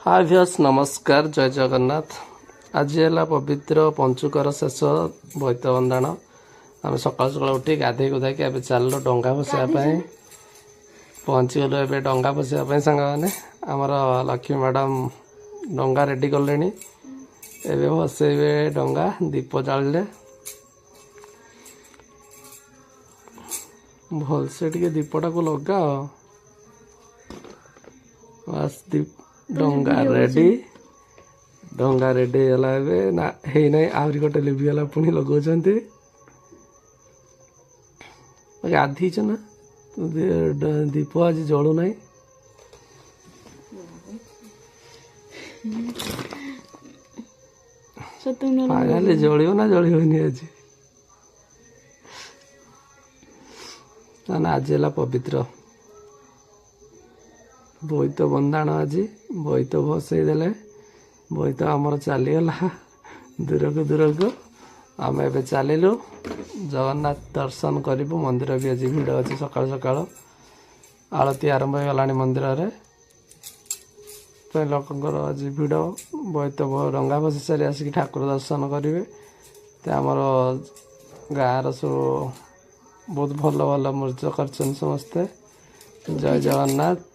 हाय viewers नमस्कार जय जगन्नाथ। आज है पवित्र पंचुकर शेष बोईत बंदाण। आम सका सका उठी गाधे गुधाक ए चलो डंगा बसाई पहुँची गलु। ए डंगा बसाई सांग मैंने आमर लक्ष्मी मैडम डंगा रेडी कले ए बसैबे डंगा दीप जाले भलसे टे दीपटा को लगा बस दीप डंगा रेडी है ना है ना आहरी गोटे लिभिगला पुणी लगाउछन्ते गाधी ना दीप आज जलू ना फाइनाली जलियो ना जलियोनी आज ना आज है पवित्र बोईत बंदाण। आज बोईत भसई देले बोईत आमर चलीगला दूर को आम ए चलू जगन्नाथ दर्शन करूँ। मंदिर भी आज भिड़ अच्छी सकाल सकाल आरती आरंभ हो गला मंदिर में लोकंर आज भिड़ बोईत डंगा बसी सारी आसिक ठाकुर दर्शन करेंगे। तो आमर गाँव सब बहुत भल भल मूर्ज कर समस्ते। जय जगन्नाथ।